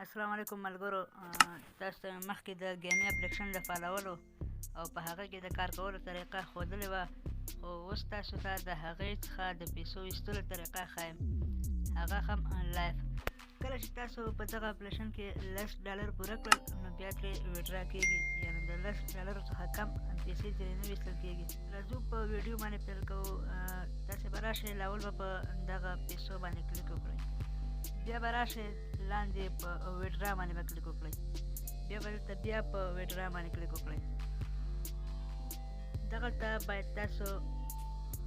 السلام علیکم ملګرو. تاسو ته مې مخکې د ګیمي اپلیکیشن د فالولو او په هغه کې د کار کولو طریقه ښودلې وه، خو اوس تاسو ته د هغې څخه د پیسو ایستلو طریقه ښایم، هغه هم لایف. کله چې تاسو په دغه اپلیکیشن کې $10 پوره کړل نو بیا ترې ویډرا کېږي، یعنې د $10 څخه کم پیسې ترې نه ویستل کېږي. راځو په ویډیو باندې پیل کوو. تاسې به راشئ، لاول به په دغه پیسو باندې کلیک وکړئ، بیا به راشئ لاندې په ویډرا باندې به کلیک وکړئ، بیا به دلته بیا په ویډرا باندې کلیک وکړئ. دغلته باید تاسو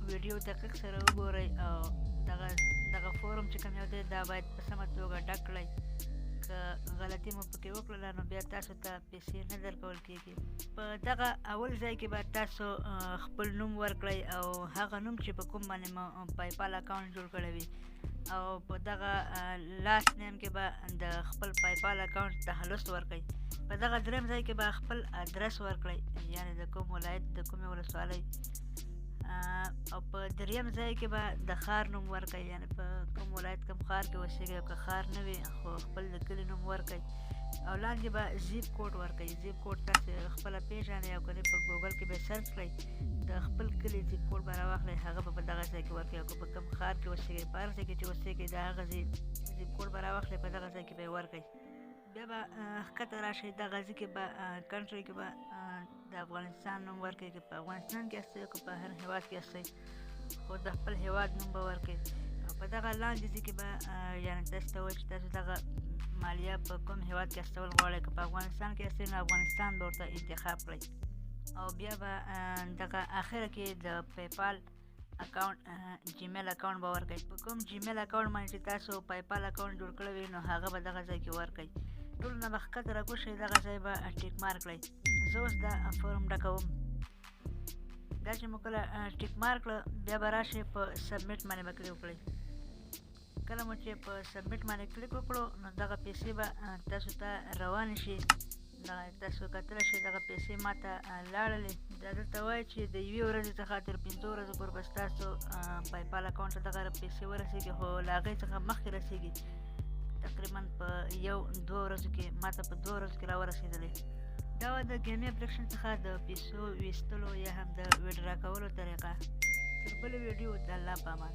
ویډیو دقیق سره وګورئ او دغه فورم چې کوم یو دی دا باید په سمه توګه ډک کړئ. که غلطي مو پکې وکړله نو بیا تاسو ته پیسې نه درکول کېږي. په دغه اول ځای کې به تاسو خپل نوم ورکړئ او هغه نوم چې په کوم باندې مو پایپال اکاونټ جوړ کړی وي، او په دغه لاست نیم کې به د خپل پایپال اکاونټ تخلص ورکړئ. په دغه دریم ځای کې به خپل ادرس ورکړئ، یعنې د کوم ولایت د کومې ولسوالۍ، او په دریم ځای کې به د ښار نوم ورکړئ، یعنې په کوم ولایت کوم ښار کې اوسېږئ، او که ښار نه وي خو خپل د کلي نوم ورکړئ. او لاندې به زیپ کوډ ورکړئ. زیپ کوډ تاسې خپله پېژنئ او که نه په ګوګل کې به سرچ کړئ، د خپل کلي زیپ کوډ به راواخلئ، هغه به په دغه ځای کې ورکړئ. او که په کوم ښار کې اوسېږئ، په هر ځای کې چې اوسېږئ د هغه زیپ کوډ به راواخلئ، په دغه ځای کې به یې ورکړئ. بیا به ښکته راشئ، دغه ځای کې به کنټري کې به د افغانستان نوم ورکړئ، که په افغانستان کې یاستئ او که په هر هېواد کې یاستئ، خو د خپل هېواد نوم به ورکړئ. او په دغه لاندې ځای کې به یعنې تاسو ته وایي چې تاسو دغه مالیه په کوم هېواد کې استول غواړئ، که په افغانستان کې یاستئ نو افغانستان به ورته انتخاب کړئ. او بیا به دغه اخره کې د پیپال اکاونټ جیمیل اکاونټ به ورکړئ. په کوم جیمیل اکاونټ باندې چې تاسو پایپال اکاونټ جوړ کړی وي نو هغه به دغه ځای کې ورکړئ. ټولو نه به ښکته راکوز شئ، دغه ځای به ټیک مارک کړئ. زه اوس دا فورم ډکوم. دا چې مو کله ټیک مارک کړه بیا به راشئ په سبمیټ باندې به کلیک وکړئ. کله مو چې په سبمیټ باندې کلیک وکړو نو دغه پیسې به تاسو ته روانې شي. تاسو کتلی شئ دغه پیسې ما ته لاړلې. دا دلته وایي چې د 1 ورځې څخه تر 5 ورځو پورې به ستاسو پایپال اکاونټ ته دغه پیسې ورسېږي، خو له هغې څخه مخکې رسېږي. تقریبا په 1-2 ورځو کې ما ته په 2 ورځو کې راورسېدلې. دا وه د ګیمي اپلیکیشن څخه د پیسو ویستلو یا هم د ویډرا کولو طریقه. تر بلې ویډیو د الله په امان.